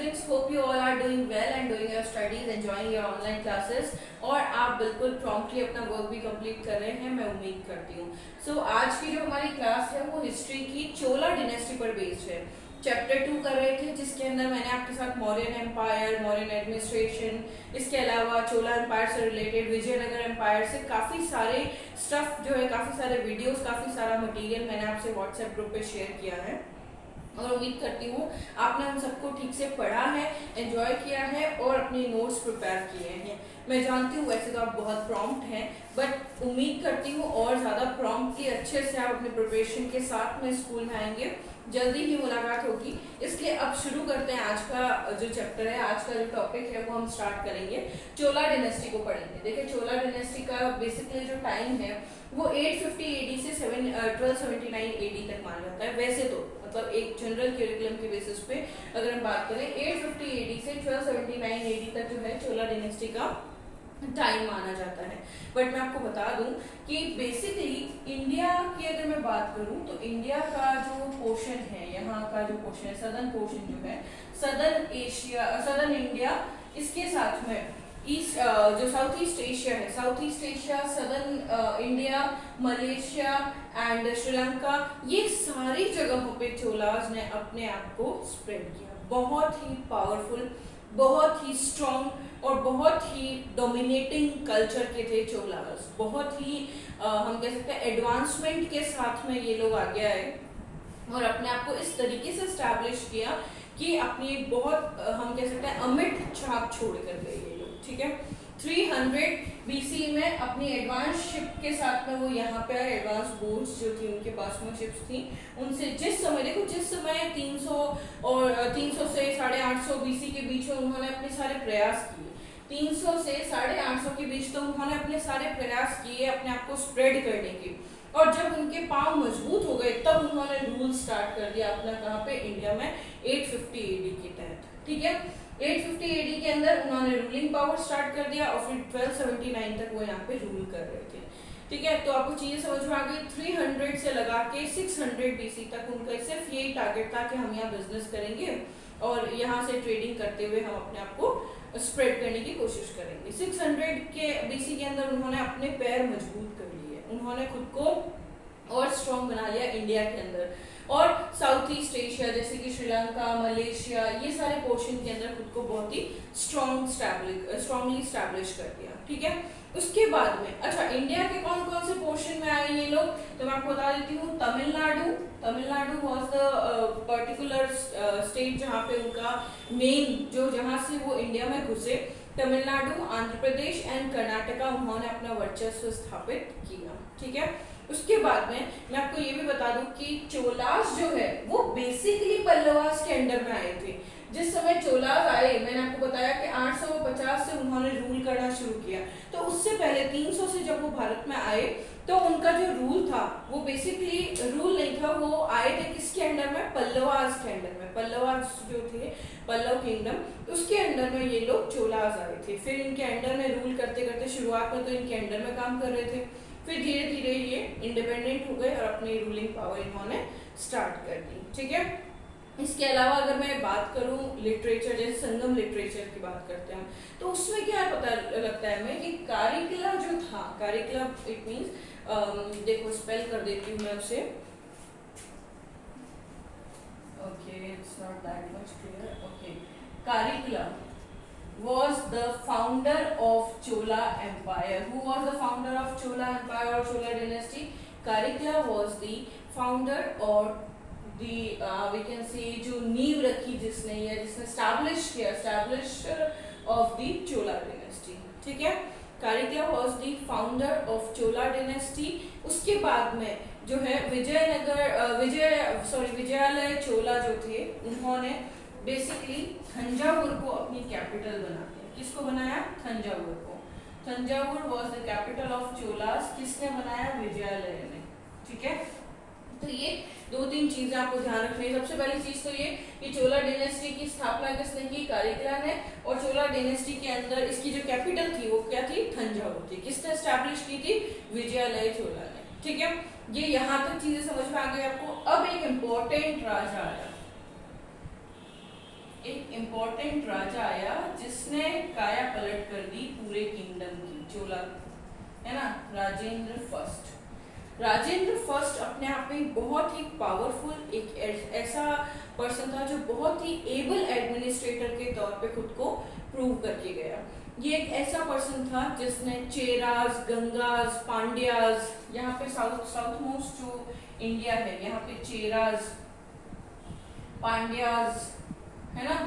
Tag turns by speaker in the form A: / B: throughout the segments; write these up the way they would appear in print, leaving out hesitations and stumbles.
A: students, hope you all are doing well and doing your studies, enjoying your online classes और आप बिल्कुल promptly अपना work भी complete कर रहे हैं, मैं उम्मीद करती हूँ। सो आज की जो हमारी क्लास है वो हिस्ट्री की चोला डिनेस्टी पर बेस्ड है। चैप्टर 2 कर रहे थे जिसके अंदर मैंने आपके साथ मौर्यन एम्पायर, मौर्यन एडमिनिस्ट्रेशन, इसके अलावा चोला एम्पायर से रिलेटेड विजयनगर एम्पायर से काफ़ी सारे स्टफ जो है, काफ़ी सारे वीडियोस, काफ़ी सारा मटेरियल मैंने आपसे व्हाट्सएप ग्रुप पे शेयर किया है और उम्मीद करती हूँ आपने उन सबको ठीक से पढ़ा है, एंजॉय किया है और अपने नोट्स प्रिपेयर किए हैं। मैं जानती हूँ वैसे तो आप बहुत प्रॉम्प्ट हैं, बट उम्मीद करती हूँ और ज़्यादा प्रॉम्प्टली अच्छे से आप अपने प्रिपरेशन के साथ में स्कूल में आएंगे। जल्दी ही मुलाकात होगी, इसलिए अब शुरू करते हैं। आज का जो चैप्टर है, आज का जो टॉपिक है वो हम स्टार्ट करेंगे, चोला डिनेस्टी को पढ़ेंगे। देखिए चोला डिनेस्टी का बेसिकली जो टाइम है वो 850 AD से 1279 AD तक माना जाता है। वैसे तो मतलब एक जनरल करिकुलम के बेसिस पे अगर हम बात करें 850 AD से 1279 AD तक जो है चोला डिनेस्टी का टाइम माना जाता है। बट मैं आपको बता दूं कि बेसिकली इंडिया की अगर मैं बात करूं तो इंडिया का जो पोर्शन है, यहाँ का जो पोर्शन है, सदर्न पोर्शन जो है, सदर्न एशिया, सदर्न इंडिया, इसके साथ में ईस्ट जो साउथ ईस्ट एशिया है, south east Asia, southern India, Malaysia and Sri Lanka, ये सारी जगहों पे चोलाज ने अपने आप को स्प्रेड किया। बहुत ही पावरफुल, बहुत ही स्ट्रॉन्ग और बहुत ही डोमिनेटिंग कल्चर के थे चोलाज। बहुत ही हम कह सकते हैं एडवांसमेंट के साथ में ये लोग आगे आए और अपने आप को इस तरीके से स्टैब्लिश किया कि अपनी बहुत हम कह सकते हैं अमिट छाप छोड़ कर गए ये लोग। ठीक है, 300 BC में अपनी एडवांस शिप के साथ में वो यहाँ पे आए। एडवांस बोट्स जो थी उनके पास में शिप्स थी, उनसे जिस समय देखो, जिस समय 300 और 300 से 850 BC के बीच में उन्होंने अपने सारे प्रयास किए। 300 से 850 के बीच तो उन्होंने अपने सारे प्रयास किए अपने आप को स्प्रेड करने के, और जब उनके पांव मजबूत हो गए तब उन्होंने रूल स्टार्ट कर दिया अपना, कहाँ पे, इंडिया में 850 AD के तहत। ठीक है, 850 AD के अंदर उन्होंने रूलिंग पावर स्टार्ट कर दिया और फिर 1279 तक वो यहाँ पे रूल कर रहे थे। ठीक है, तो आपको चीजें समझ में आ गई। 300 से लगा के 600 BC तक उनका सिर्फ यही टारगेट था कि हम यहाँ बिजनेस करेंगे और यहाँ से ट्रेडिंग करते हुए हम अपने आप को स्प्रेड करने की कोशिश करेंगे। 600 के BC के अंदर उन्होंने अपने पैर मजबूत कर लिए, उन्होंने खुद को और स्ट्रॉन्ग बना लिया इंडिया के अंदर, और साउथ ईस्ट एशिया जैसे कि श्रीलंका, मलेशिया, ये सारे पोर्शन के अंदर खुद को बहुत ही स्ट्रॉन्गली स्टैब्लिश कर दिया। ठीक है, उसके बाद में अच्छा इंडिया के कौन कौन से पोर्शन में आए ये लोग, तो मैं आपको बता देती हूँ। Tamil Nadu was the particular state जहाँ पे उनका मेन जो, जहाँ से वो इंडिया में घुसे। तमिलनाडु, आंध्र प्रदेश एंड कर्नाटका उन्होंने अपना वर्चस्व स्थापित किया। ठीक है, उसके बाद में मैं आपको ये भी बता दूं कि चोलास जो है वो बेसिकली पल्लवास के अंडर में आए थे। जिस समय चोलास आए, मैंने आपको बताया कि 850 से उन्होंने रूल करना शुरू किया, तो उससे पहले 300 से जब वो भारत में आए तो उनका जो रूल था वो बेसिकली रूल नहीं था, वो आए थे किसके अंडर में, पल्लवास के अंडर में। पल्लवास जो थे, पल्लव किंगडम, उसके अंडर में ये लोग चोलास आए थे। फिर इनके अंडर में रूल करते करते शुरुआत में तो इनके अंडर में काम कर रहे थे, फिर धीरे धीरे ये इंडिपेंडेंट हो गए और अपनी रूलिंग पावर इन्होंने स्टार्ट कर दी। ठीक है, इसके अलावा अगर मैं बात करूं लिटरेचर, जैसे संगम लिटरेचर की बात करते हैं तो उसमें क्या पता लगता है हमें कि कारिकला जो था, कारिकला इट मींस, देखो स्पेल कर देती हूँ मैं उसे। Okay, it's not that much clear. Okay, Karikala was the founder of Chola Empire. Who was the founder of Chola Empire or Chola dynasty? Karikala was the founder or the we can say जो नींव रखी जिसने, या जिसने establish किया, establisher of the Chola dynasty. ठीक है, कारिकला was the founder of Chola dynasty. उसके बाद में जो है विजयालय चोला जो थे उन्होंने बेसिकली थंजावुर को अपनी कैपिटल बना दिया। किसको बनाया? थंजावुर को। Thanjavur was the capital of Cholas. किसने बनाया? विजयालय ने। ठीक है, तो ये 2-3 चीजें आपको ध्यान रखनी है। सबसे पहली चीज तो ये कि चोला डिनेस्टी की स्थापना किसने की? कारिकला ने। और चोला डिनेस्टी के अंदर इसकी जो कैपिटल थी वो क्या थी? थंजावुर थी। किसने एस्टैब्लिश की थी? विजयालय चोला ने। ठीक है, ये यहाँ तक चीजें समझ में आ गई आपको। अब एक इम्पोर्टेंट राजा आया, एक इम्पोर्टेंट राजा आया जिसने काया पलट कर दी पूरे किंगडम की, चोला, है ना, राजेंद्र फर्स्ट। राजेंद्र फर्स्ट अपने आप में बहुत ही पावरफुल एक ऐसा पर्सन था जो बहुत ही एबल एडमिनिस्ट्रेटर के तौर पे खुद को प्रूव करके गया। ये एक ऐसा पर्सन था जिसने चेरास, गंगास, पांड्यास, यहाँ पे साउथ मोस्ट जो इंडिया है, यहाँ पे चेरास, पांड्यास, है ना,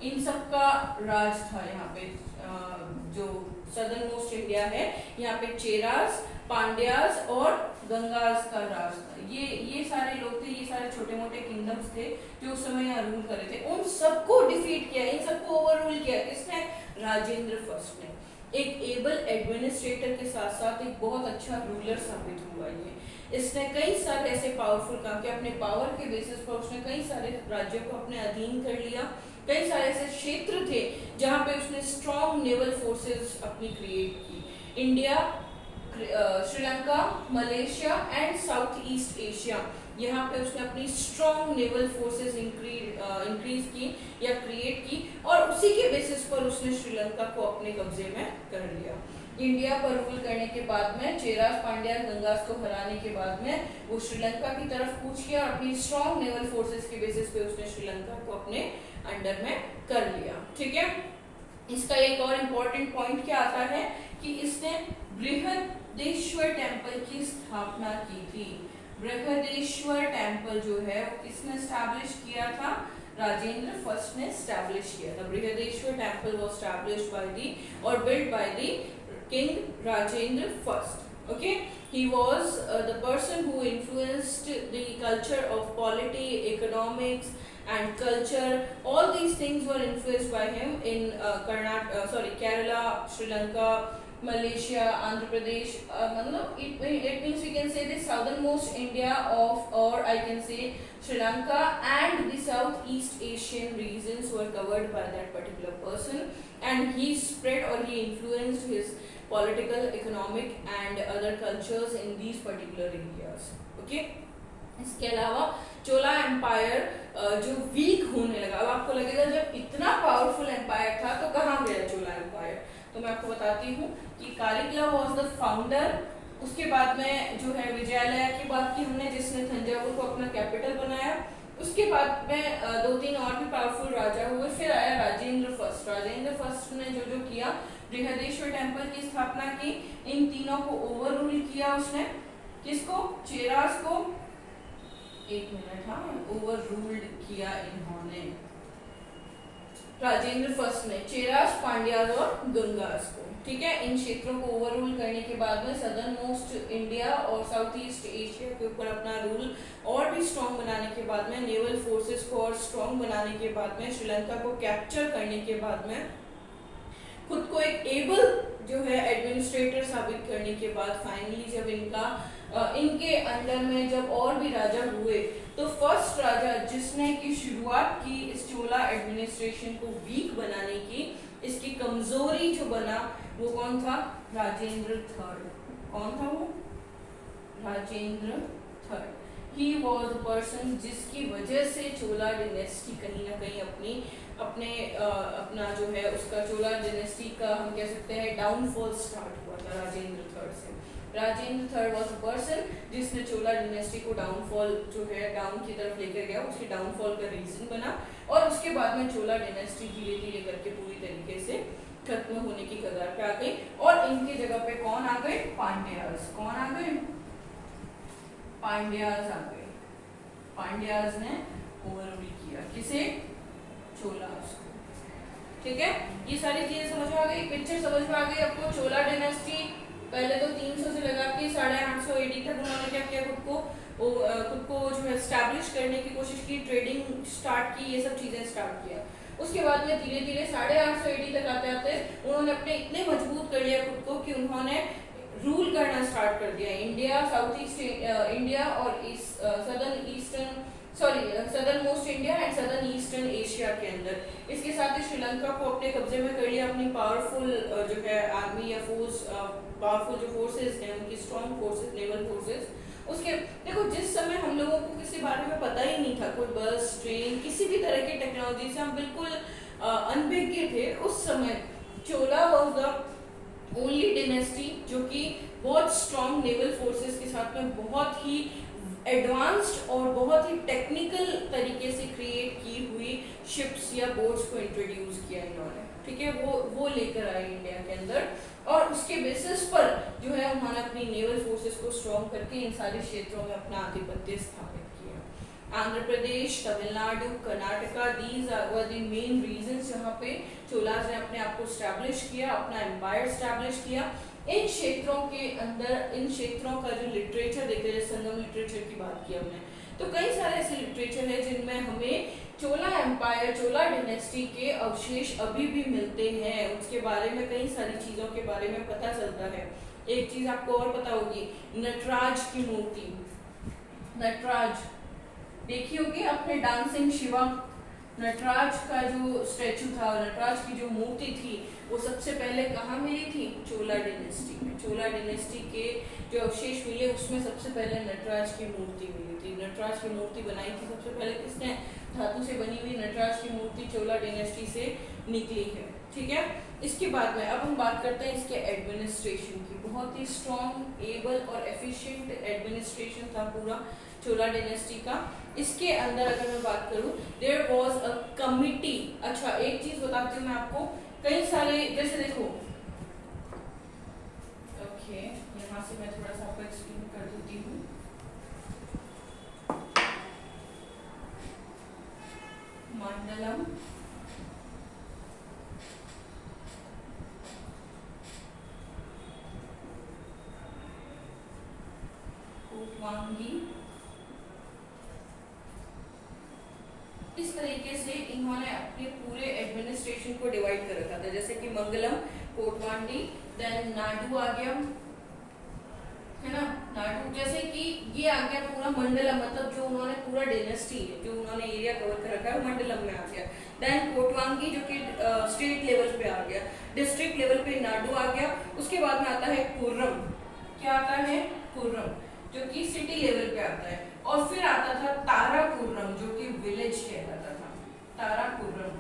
A: इन सब का राज था। यहाँ पे जो सदर्न मोस्ट इंडिया है, यहाँ पे चेरास, पांड्यास और गंगास का राज था। ये सारे लोग थे, ये सारे छोटे मोटे किंगडम्स थे जो उस समय यहाँ रूल कर रहे थे। उन सबको डिफीट किया, इन सबको ओवररूल किया किसने? राजेंद्र फर्स्ट ने। एक एबल एडमिनिस्ट्रेटर के साथ साथ एक बहुत अच्छा रूलर साबित हुआ ये। इसने कई सारे ऐसे पावरफुल काम किए, अपने पावर के बेसिस पर उसने कई सारे राज्यों को अपने अधीन कर लिया। कई सारे ऐसे क्षेत्र थे जहाँ पे उसने स्ट्रॉन्ग नेवल फोर्सेस अपनी क्रिएट की। India, Sri Lanka, Malaysia and south east Asia, यहाँ पे उसने अपनी स्ट्रॉन्ग नेवल फोर्सेस इंक्रीज की या क्रिएट की, और उसी के बेसिस पर उसने श्रीलंका को अपने कब्जे में कर लिया। इंडिया पर रूल करने के बाद में, चेरास, पांड्यास, गंगास को हराने के बाद में वो श्रीलंका की तरफ कूच किया और अपनी स्ट्रॉन्ग नेवल फोर्सेस के बेसिस पे उसने श्रीलंका को अपने अंडर में कर लिया। ठीक है, इसका एक और इम्पोर्टेंट पॉइंट क्या आता है कि इसने बृहदेश्वर टेम्पल की स्थापना की थी। बृहदेश्वर टेम्पल जो है किसने एस्टैब्लिश किया था? राजेंद्र फर्स्ट ने एस्टैब्लिश किया था। Brihadeeswara temple was established by the और built by the King Rajendra first. Okay, he was the person who influenced the culture of polity, economics, and culture. All these things were influenced by him in Kerala, Sri Lanka, Malaysia, Andhra Pradesh. It means we can say the southernmost India of, or I can say Sri Lanka and the Southeast Asian regions were covered by that particular person, and he spread or he influenced his political, economic and other cultures in these particular areas. Okay, इसके अलावा चोला empire जो week होने लगा, अब आपको लगेगा जब इतना पावरफुल एम्पायर था तो कहाँ गया चोला एम्पायर? तो मैं आपको बताती हूँ कि कालिगुला वाज द फाउंडर। उसके बाद में जो है विजयालया की बात की हमने, जिसने तंजावुर को अपना कैपिटल बनाया। उसके बाद में दो तीन और भी पावरफुल राजा हुए। फिर आया राजेंद्र फर्स्ट। राजेंद्र फर्स्ट ने जो जो किया, बृहदेश्वर टेम्पल की स्थापना की, इन तीनों को ओवर रूल किया उसने। किसको? चेरास को, एक मिनट, हाँ, ओवर रूल्ड किया इन्होंने, राजेंद्र फर्स्ट ने, चेरास, पांड्यास और गंगास को। ठीक है, इन क्षेत्रों को ओवर रूल करने के बाद में सदर्न मोस्ट इंडिया और साउथ ईस्ट एशिया के ऊपर अपना रूल और भी स्ट्रॉन्ग बनाने के बाद में, नेवल फोर्सेस को और स्ट्रॉन्ग बनाने के बाद में, श्रीलंका को कैप्चर करने के बाद में, खुद को एक एबल जो है एडमिनिस्ट्रेटर साबित करने के बाद, फाइनली जब इनके अंडर में जब और भी राजा हुए, तो फर्स्ट राजा जिसने की शुरुआत की इस चोला एडमिनिस्ट्रेशन को वीक बनाने की, इसकी कमजोरी जो बना, वो कौन था? राजेंद्र थर्ड। कौन था वो? Rajendra third. He was the person जिसकी वजह से चोला डिनेस्टी कहीं ना कहीं अपना जो है उसका चोला डिनेस्टी का हम कह सकते हैं डाउनफॉल स्टार्ट हुआ था राजेंद्र थर्ड से। Rajendra third was a person जिसने चोला डिनेस्टी को डाउनफॉल जो है डाउन की तरफ लेकर गया, उसकी डाउनफॉल का रीजन बना, और उसके बाद में चोला डिनेस्टी धीरे धीरे करके पूरी तरीके से खत्म होने की कगार पे आ गई। और इनकी जगह पे कौन आ गए? पांड्यास। कौन आ गए? पांड्यास आ गए। पांड्यास ने ओवररूल किया किसे? चोलास को। ठीक है, ये सारी चीजें समझ में आ गई, पिक्चर समझ में आ गई आपको। चोला डायनेस्टी पहले तो 300 से लगा के 850 AD तक उन्होंने क्या किया, खुद को जो है एस्टैब्लिश करने की कोशिश की, ट्रेडिंग स्टार्ट की, ये सब चीजें स्टार्ट किया। उसके बाद में धीरे धीरे 850 AD तक आते आते उन्होंने अपने इतने मजबूत कर लिया खुद को कि उन्होंने रूल करना स्टार्ट कर दिया इंडिया, साउथ ईस्ट इंडिया और southern most India and southern eastern Asia के अंदर। इसके साथ ही श्रीलंका को अपने कब्जे में कर लिया, अपनी पावरफुल जो है आर्मी या फोर्स, पावरफुल जो फोर्सेस हैं उनकी स्ट्रॉन्ग फोर्सेस, नेवल फोर्सेस। उसके देखो, जिस समय हम लोगों को किसी बारे में पता ही नहीं था, कोई बस, ट्रेन, किसी भी तरह की टेक्नोलॉजी से हम बिल्कुल अनभिज्ञ थे उस समय चोला वॉज द ओनली डिनेस्टी जो कि बहुत स्ट्रॉन्ग नेवल फोर्सेस के साथ में बहुत ही एडवांस्ड और बहुत ही टेक्निकल तरीके से क्रिएट की हुई शिप्स या बोट्स को इंट्रोड्यूस किया इन्होंने, ठीक है, वो लेकर आए इंडिया के अंदर, और उसके बेसिस पर जो है उन्होंने अपनी नेवल फोर्सेस को स्ट्रॉन्ग करके इन सारे क्षेत्रों में अपना आधिपत्य स्थापित किया। Andhra Pradesh, Tamil Nadu, Karnataka, these were the main regions जहाँ पे चोलाज ने अपने आप को स्टैब्लिश किया, अपना एम्पायर स्टैब्लिश किया। इन क्षेत्रों के अंदर इन क्षेत्रों का जो लिटरेचर देखते हैं, संगम लिटरेचर की बात की हमने, तो कई सारे ऐसे लिटरेचर है जिनमें हमें चोला एम्पायर, चोला डिनेस्टी के अवशेष अभी भी मिलते हैं, उसके बारे में कई सारी चीजों के बारे में पता चलता है। एक चीज आपको और पता होगी, नटराज की मूर्ति, नटराज देखी होगी आपने, डांसिंग शिवा, नटराज का जो स्टैचू था, नटराज की जो मूर्ति थी, वो सबसे पहले कहाँ मिली थी? चोला डिनेस्टी में। चोला डिनेस्टी के जो अवशेष मिले उसमें सबसे पहले नटराज की मूर्ति मिली थी। नटराज की मूर्ति बनाई थी सबसे पहले किसने? धातु से बनी हुई नटराज की मूर्ति चोला डिनेस्टी से निकली है, ठीक है। इसके बाद में अब हम बात करते हैं इसके एडमिनिस्ट्रेशन की। बहुत ही स्ट्रॉन्ग, एबल और एफिशिएंट एडमिनिस्ट्रेशन था पूरा चोला डिनेस्टी का। इसके अंदर अगर मैं बात करूं, देयर वाज अ कमिटी। अच्छा, एक चीज बताती हूँ मैं आपको, कई सारे जैसे देखो, ओके यहाँ से मैं थोड़ा सा आपको एक्सप्लेन कर देती हूँ। मंडलम, कोटवांगी, इस तरीके से इन्होंने अपने पूरे एडमिनिस्ट्रेशन को डिवाइड कर रखा था। जैसे कि मंगलम, कोटवांडी, देन नाडू आ गया, है ना, नाडू, जैसे कि ये आ गया पूरा मंडलम, मतलब जो उन्होंने पूरा डायनेस्टी जो उन्होंने एरिया कवर कर रखा है मंडलम में आ गया। देन कोटवांगी जो कि स्टेट लेवल पे आ गया, डिस्ट्रिक्ट लेवल पे नाडू आ गया। उसके बाद में आता है कुर्रम, क्या आता है? कुर्रम, जो कि सिटी लेवल पे आता है। और फिर आता था ताराकुर्रम, जो कि विलेज कहलाता था। ताराकुर्रम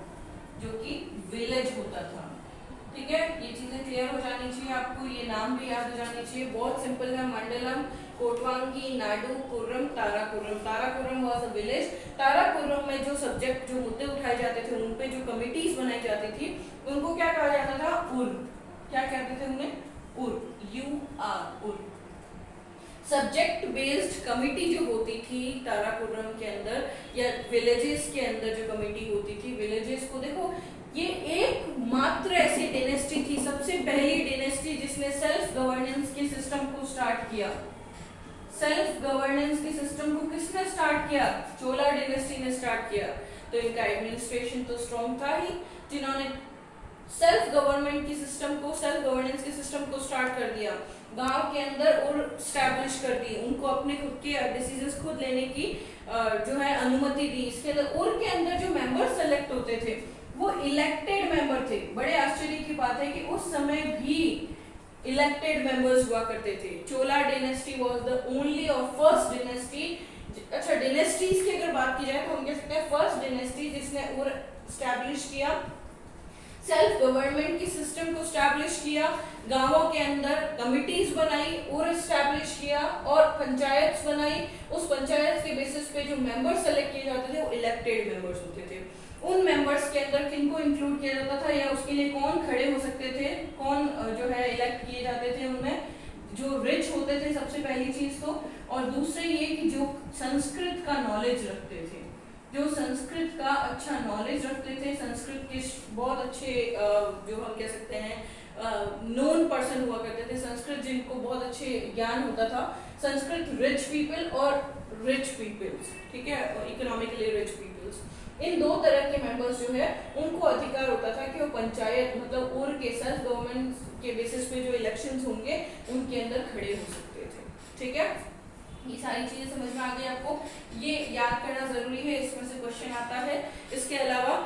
A: जो कि विलेज होता था, ठीक है। ये चीजें क्लियर हो जानी चाहिए आपको, ये नाम भी याद हो जाने चाहिए, बहुत सिंपल है। मंडलम, कोटवांगी, nadu, kurram, tarakurram. Tarakurram was a village. Tarakurram में जो सब्जेक्ट, जो मुद्दे उठाए जाते थे, उन पे जो कमिटीज बनाई जाती थी, उनको क्या कहा जाता था? उर। क्या कहते थे उन्हें? उर, UR, उर। सब्जेक्ट बेस्ड कमिटी जो होती थी ताराकुर्रम के अंदर, या विलेजेस के अंदर जो कमिटी होती थी, विलेजेस को देखो, ये एकमात्र ऐसी डायनेस्टी थी, सबसे पहली डायनेस्टी जिसने सेल्फ गवर्नेंस के सिस्टम को स्टार्ट किया। सेल्फ गवर्नेंस के सिस्टम को किसने स्टार्ट किया? चोला डायनेस्टी ने स्टार्ट किया। तो इनका एडमिनिस्ट्रेशन तो स्ट्रॉन्ग था ही, जिन्होंने सेल्फ गवर्नमेंट की सिस्टम को, सेल्फ गवर्नेंस के सिस्टम को स्टार्ट कर दिया, गांव के अंदर और स्टैब्लिश कर दी, उनको अपने खुद के डिसीजंस खुद लेने की जो है अनुमति दी। इसके अंदर और के अंदर जो मेंबर सेलेक्ट होते थे वो इलेक्टेड मेंबर थे। बड़े आश्चर्य की बात है कि उस समय भी इलेक्टेड मेंबर्स हुआ करते थे। चोला डायनेस्टी वाज द ओनली और फर्स्ट डायनेस्टी, अच्छा डायनेस्टीज की अगर बात की जाए तो हम कह सकते हैं फर्स्ट डायनेस्टी जिसने और स्टैब्लिश किया, सेल्फ गवर्नमेंट की सिस्टम को स्टैब्लिश किया, गांवों के अंदर कमिटीज बनाई और स्टैब्लिश किया, और पंचायत बनाई। उस पंचायत के बेसिस पे जो मेंबर्स सेलेक्ट किए जाते थे वो इलेक्टेड मेंबर्स होते थे। उन मेंबर्स के अंदर किनको इंक्लूड किया जाता था, या उसके लिए कौन खड़े हो सकते थे, कौन जो है इलेक्ट किए जाते थे? उनमें जो रिच होते थे सबसे पहली चीज तो, और दूसरे ये कि जो संस्कृत का नॉलेज रखते थे, जो संस्कृत का अच्छा नॉलेज रखते थे, संस्कृत के बहुत अच्छे जो हम कह सकते हैं नोन पर्सन हुआ करते थे, संस्कृत जिनको बहुत अच्छे ज्ञान होता था, संस्कृत रिच पीपल और रिच पीपल्स, ठीक है, इकोनॉमिकली रिच पीपल्स। इन दो तरह के मेंबर्स जो है उनको अधिकार होता था कि वो पंचायत मतलब और के सेल्फ गवर्नमेंट के बेसिस पे जो इलेक्शंस होंगे उनके अंदर खड़े हो सकते थे, ठीक है। ये सारी चीजें समझ में आ गई आपको, ये याद करना जरूरी है, इसमें से क्वेश्चन आता है। इसके अलावा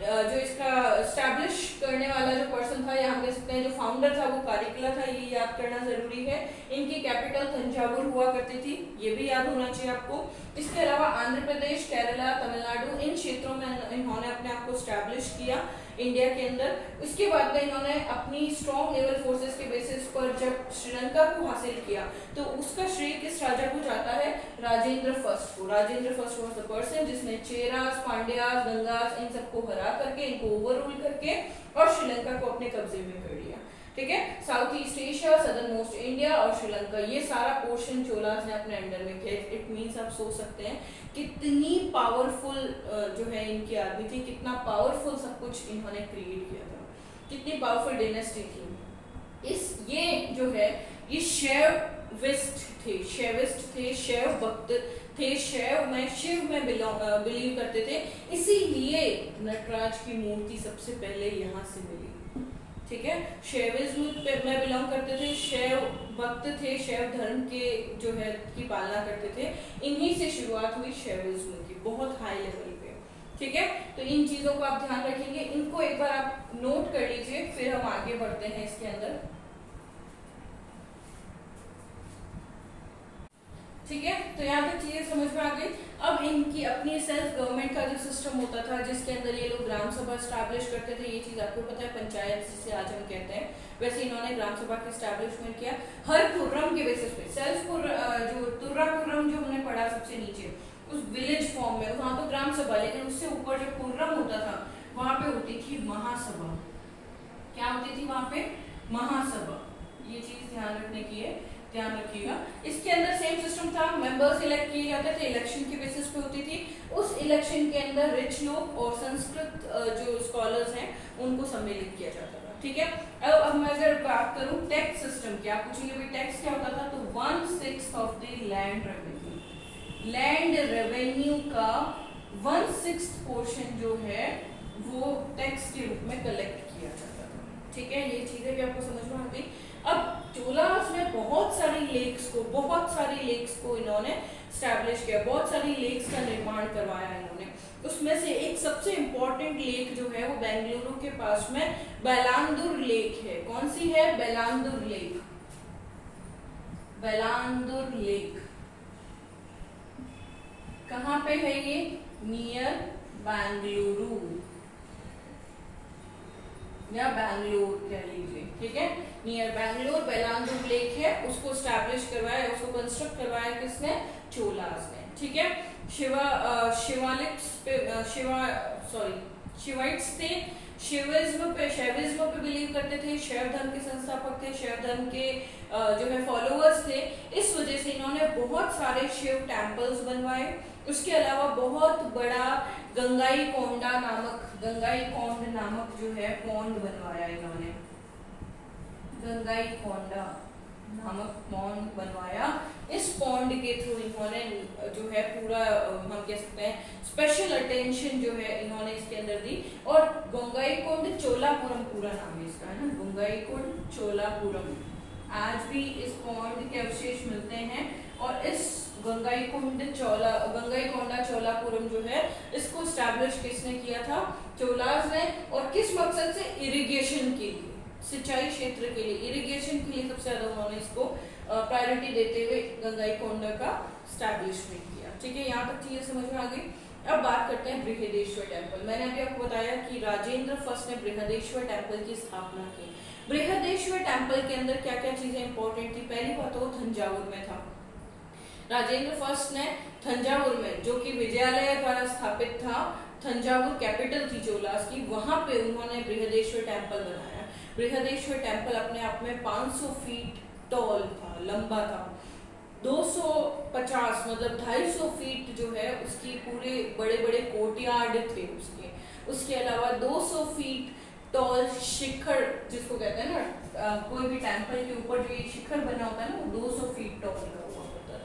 A: जो इसका स्टैब्लिश करने वाला जो पर्सन था, या हम कह सकते हैं जो फाउंडर था, वो कारिकला था, ये याद करना जरूरी है। इनकी कैपिटल तंजावुर हुआ करती थी, ये भी याद होना चाहिए आपको। इसके अलावा आंध्र प्रदेश, केरला, तमिलनाडु, इन क्षेत्रों में इन्होंने इन्होंने अपने आप को स्टैब्लिश किया इंडिया के अंदर। उसके बाद में इन्होंने अपनी स्ट्रॉन्ग नेवल फोर्सेस के बेसिस पर जब श्रीलंका को हासिल किया तो उसका श्रेय किस राजा को जाता है? राजेंद्र फर्स्ट को। Rajendra first was the person जिसने चेरास, पांड्यास, गंगास इन सबको हरा करके, इनको ओवररूल करके और श्रीलंका को अपने कब्जे में कर लिया। ठीक है, south east Asia, southern most India और श्रीलंका, ये सारा पोर्शन चोलास ने अपने अंडर में किया। इट मींस आप सोच सकते हैं कितनी पावरफुल जो है इनकी आर्मी थी, कितना पावरफुल सब कुछ इन्होंने क्रिएट किया था, कितनी पावरफुल डायनेस्टी थी। ये जो है ये शैविस्ट थे, शैव भक्त थे, शिव में बिलीव करते थे, इसीलिए नटराज की मूर्ति सबसे पहले यहाँ से मिली। ठीक है, शैविज्म में बिलोंग करते थे, शैव भक्त थे, शैव धर्म के जो है की पालना करते थे। इन्हीं से शुरुआत हुई शैविज्म की, बहुत हाई लेवल पे। ठीक है, तो इन चीजों को आप ध्यान रखेंगे, इनको एक बार आप नोट कर लीजिए, फिर हम आगे बढ़ते हैं इसके अंदर। ठीक है, तो यहाँ तक चीजें समझ में आ गई। अब इनकी अपनी सेल्फ गवर्नमेंट का जो सिस्टम होता था, जिसके अंदर ये लोग ग्राम सभा स्टैब्लिश करते थे, ये चीज आपको पता है, पंचायत जिसे आज हम कहते हैं, वैसे इन्होंने ग्राम सभा का स्टैब्लिशमेंट किया हर खुर्रम के बेसिस पे। सेल्फ जो तुर्रा खुर्रम जो हमने पढ़ा सबसे नीचे, उस विलेज फॉर्म में वहां तो ग्राम सभा, लेकिन उससे ऊपर जो खुर्रम होता था वहां पे होती थी महासभा। क्या होती थी वहां पे? महासभा। ये चीज ध्यान रखने की है, ध्यान रखिएगा। इसके अंदर सेम सिस्टम था, मेंबर्स इलेक्ट किए जाते थे, इलेक्शन के बेसिस पे होती थी। उस इलेक्शन के अंदर रिच लोग और संस्कृत जो स्कॉलर्स हैं उनको सम्मिलित किया जाता था। ठीक है, अब मैं अगर बात करूं टैक्स सिस्टम की, आप पूछेंगे भाई टैक्स क्या होता था, तो 1/6 of the land revenue, land revenue का 1/6 पोर्शन जो है वो टैक्स के रूप में कलेक्ट किया जाता था। ठीक है, ये चीजें भी आपको समझ में आ गई। अब चोलास ने बहुत सारी लेक्स को इन्होंने स्टैब्लिश किया, बहुत सारी लेक्स का निर्माण करवाया इन्होंने। उसमें से एक सबसे इंपॉर्टेंट लेक जो है वो बेंगलुरु के पास में बेलांदुर लेक है। कौन सी है? बेलांदुर लेक। बेलांदुर लेक कहाँ पे है ये? नियर बेंगलुरु या बैंगलोर कह लीजिए। ठीक है, नियर बैंगलोर बेलांदुर लेक है, उसको स्टैब्लिश करवाया, उसको कंस्ट्रक्ट करवाया किसने? चोलास ने। ठीक है, शिवाइट्स थे, शैविज्म पे बिलीव करते थे, शैव धर्म के संस्थापक थे, शैव धर्म के जो है फॉलोअर्स थे। इस वजह से इन्होंने बहुत सारे शिव टेम्पल्स बनवाए। उसके अलावा बहुत बड़ा गंगाई कोंड नामक जो है पॉन्ड बनवाया इन्होंने, गंगाई कोंडा नामक पॉन्ड बनवाया। इस पॉन्ड के थ्रू इन्होंने जो है पूरा हम कह सकते हैं स्पेशल अटेंशन जो है इन्होंने इसके अंदर दी। और गंगाईकोंड चोलापुरम पूरा नाम है इसका, है ना, गंगाईकोंड चोलापुरम। आज भी इस पॉन्ड के अवशेष मिलते हैं और इस गंगाईकोंडा चोलापुरम जो है इसको स्टैब्लिश किसने किया था? चोलास ने। और किस मकसद से? इरिगेशन के लिए, सिंचाई क्षेत्र के लिए, इरिगेशन के लिए सबसे ज्यादा उन्होंने इसको प्रायोरिटी देते हुए गंगाईकोंडा का स्टैब्लिशमेंट किया। ठीक है, यहाँ तक चीजें समझ में आ गई। अब बात करते हैं बृहदेश्वर टेम्पल। मैंने अभी आपको बताया कि राजेंद्र फर्स्ट ने बृहदेश्वर टेम्पल की स्थापना की। बृहदेश्वर टेम्पल के अंदर क्या क्या चीजें इंपॉर्टेंट थी? पहली बात तो तंजावुर में था। राजेंद्र फर्स्ट ने तंजावुर में, जो कि विजयालय द्वारा स्थापित था, तंजावुर कैपिटल थी चोलास की, वहां पे उन्होंने बृहदेश्वर टेम्पल बनाया। बृहदेश्वर टेम्पल अपने आप में 500 फीट टॉल था, लंबा था। 250 मतलब 250 फीट जो है उसकी पूरे बड़े बड़े कोर्टयार्ड थे उसके अलावा 200 फीट टॉल शिखर, जिसको कहते हैं ना, कोई भी टेम्पल के ऊपर जो ये शिखर बना होता है ना, वो 200 फीट टॉल का हुआ होता था।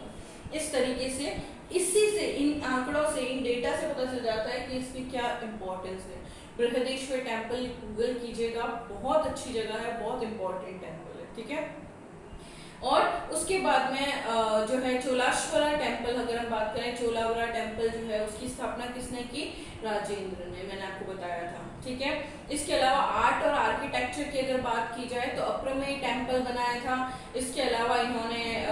A: इस तरीके से, इसी से, इन आंकड़ों से, इन डेटा से पता चल जाता है कि इसकी क्या इंपॉर्टेंस है। बृहदेश्वर टेम्पल गूगल कीजिएगा, बहुत अच्छी जगह है, बहुत इंपॉर्टेंट टेम्पल है। ठीक है, और उसके बाद में जो है चोलाश्वरा टेम्पल, अगर हम बात करें, चोलावरा टेम्पल जो है उसकी स्थापना किसने की? राजेंद्र ने, मैंने आपको बताया था। ठीक है, इसके अलावा आर्ट और आर्किटेक्चर की अगर बात की जाए तो अप्रमेय टेम्पल बनाया था। इसके अलावा इन्होंने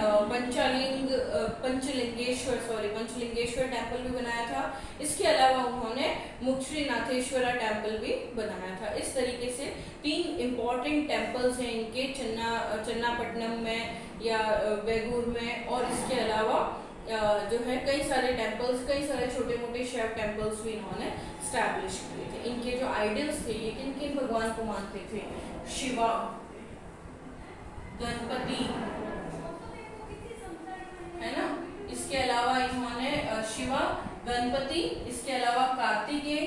A: पंचलिंगेश्वर टेम्पल भी बनाया था। इसके अलावा उन्होंने मुक्षरीनाथेश्वरा टेम्पल भी बनाया था। इस तरीके से 3 इम्पोर्टेंट टेम्पल्स हैं इनके चन्नापट्टनम में या वेगूर में, और इसके अलावा जो है कई सारे टेम्पल्स, कई सारे छोटे मोटे शैव टेम्पल्स भी इन्होंने स्टैब्लिश किए थे। इनके जो आइडल्स थे, ये किन किन भगवान को मानते थे? शिवा, गणपति, है ना, इसके अलावा इन्होंने शिवा, गणपति, इसके अलावा कार्तिकेय,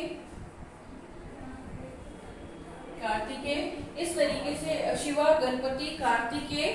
A: इस तरीके से शिवा, गणपति, कार्तिकेय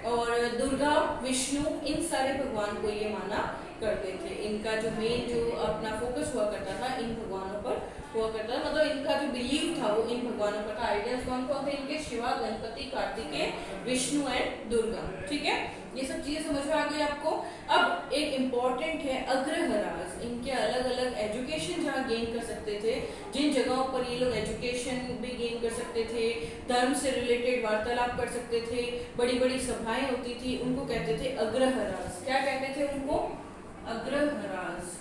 A: और दुर्गा, विष्णु, इन सारे भगवान को ये माना करते थे। इनका जो मेन जो अपना फोकस हुआ करता था इन भगवानों पर हुआ करता था, मतलब इनका जो बिलीव था वो इन भगवानों पर था। आइडियाज कौन कौन थे इनके? शिवा, गणपति, कार्तिकेय, विष्णु एंड दुर्गा। ठीक है, ये सब चीजें समझ में आ गई आपको। अब एक इम्पॉर्टेंट है अग्रहराज। इनके अलग अलग एजुकेशन जहाँ गेन कर सकते थे, जिन जगहों पर ये लोग एजुकेशन भी गेन कर सकते थे, धर्म से रिलेटेड वार्तालाप कर सकते थे, बड़ी बड़ी सभाएं होती थी, उनको कहते थे अग्रहराज। क्या कहते थे उनको? अग्रहराज।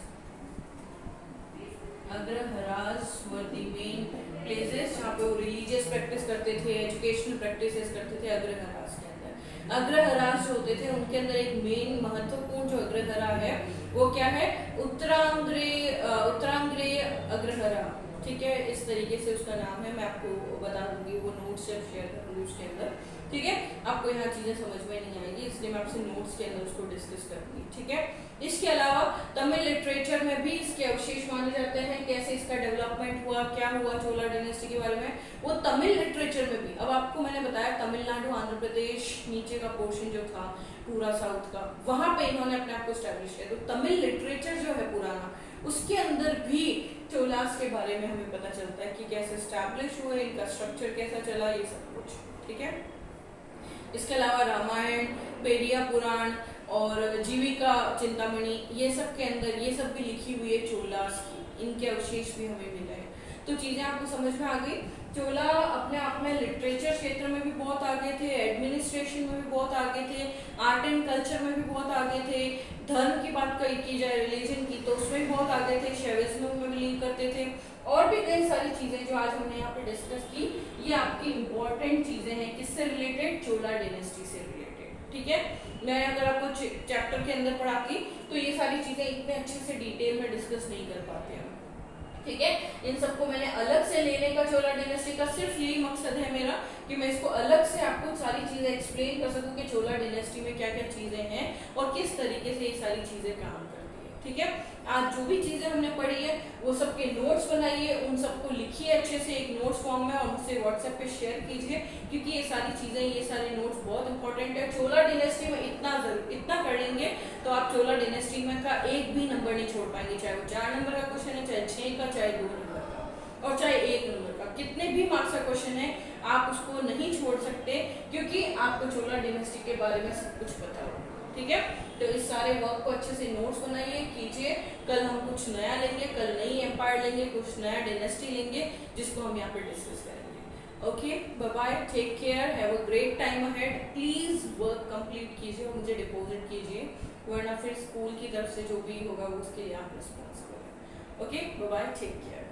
A: अग्रहराज वर द मेन प्लेसेस जहाँ पे वो रिलीजियस प्रैक्टिस करते थे, एजुकेशनल प्रैक्टिसेस करते थे अग्रहराज के अंदर। अग्रहराज जो होते थे उनके अंदर एक मेन महत्वपूर्ण जो अग्रहरा है वो क्या है? उत्तरांग्रेय अग्रहरा। ठीक है, इस तरीके से उसका नाम है, मैं आपको बता दूंगी, वो नोट्स जब शेयर करूंगी उसके अंदर। ठीक है, आपको यहाँ चीजें समझ में नहीं आएगी, इसलिए मैं आपसे नोट्स के अंदर उसको डिस्कस करूंगी। ठीक है, इसके अलावा तमिल लिटरेचर में भी इसके अवशेष माने जाते हैं। कैसे इसका डेवलपमेंट हुआ, क्या हुआ चोला डायनेस्टी के बारे में, वो तमिल लिटरेचर में भी। अब आपको मैंने बताया तमिलनाडु, आंध्र प्रदेश, नीचे का पोर्शन जो था पूरा साउथ का, वहां पे इन्होंने अपने आप को स्टैब्लिश किया। तो तमिल लिटरेचर जो है पुराना, उसके अंदर भी चोलास के बारे में हमें पता चलता है कि कैसे स्टैब्लिश हुए, इनका स्ट्रक्चर कैसा चला, ये सब कुछ। ठीक है, इसके अलावा रामायण, पेरिया पुराण और जीविका चिंतामणि, ये सब के अंदर ये सब भी लिखी हुई है चोलास की, इनके अवशेष भी हमें मिले हैं। तो चीजें आपको समझ में आ गई। चोला अपने आप में लिटरेचर क्षेत्र में भी बहुत आगे थे, एडमिनिस्ट्रेशन में भी बहुत आगे थे, आर्ट एंड कल्चर में भी बहुत आगे थे, धर्म की बात की जाए, रिलीजन की, तो उसमें भी बहुत आगे थे, शैविज्म में बिलीव करते थे, और भी कई सारी चीजें जो आज हमने यहाँ पे डिस्कस की, ये आपकी इंपॉर्टेंट चीजें हैं। किससे रिलेटेड? चोला डायनेस्टी से रिलेटेड। ठीक है, मैं अगर आपको चैप्टर के अंदर पढ़ाती तो ये सारी चीजें इतने अच्छे से डिटेल में डिस्कस नहीं कर पाते हैं। ठीक है, इन सबको मैंने अलग से लेने का चोला डायनेस्टी का सिर्फ यही मकसद है मेरा कि मैं इसको अलग से आपको सारी चीजें एक्सप्लेन कर सकूं कि चोला डायनेस्टी में क्या क्या चीजें हैं और किस तरीके से ये सारी चीजें काम करती है। ठीक है, आज जो भी चीजें हमने पढ़ी है वो सबके नोट्स बनाइए, उन सबको लिखिए अच्छे से एक नोट्स फॉर्म में और मुझसे व्हाट्सएप पे शेयर कीजिए, क्योंकि ये सारी चीजें, ये सारे नोट्स बहुत इंपॉर्टेंट है। चोला डायनेस्टी में इतना कर लेंगे तो आप चोला डायनेस्टी में का एक भी नंबर नहीं छोड़ पाएंगे, चाहे वो 4 नंबर का क्वेश्चन है, चाहे 6 का, चाहे 2 नंबर का, और चाहे 1 नंबर का। कितने भी मार्क्स का क्वेश्चन है आप उसको नहीं छोड़ सकते, क्योंकि आपको चोला डायनेस्टी के बारे में सब कुछ पता हो। ठीक है, तो इस सारे वर्क को अच्छे से नोट्स बनाइए, कीजिए। कल हम कुछ नया लेंगे, कल नई एम्पायर लेंगे, कुछ नया डायनेस्टी लेंगे जिसको हम यहाँ पे डिस्कस करेंगे। Okay, bye bye, take care, have a great time ahead. Please work complete कीजिए और मुझे डिपॉजिट कीजिए, वरना फिर स्कूल की तरफ से जो भी होगा वो उसके लिए आप रिस्पॉन्सिबल है। Okay, bye bye, take care.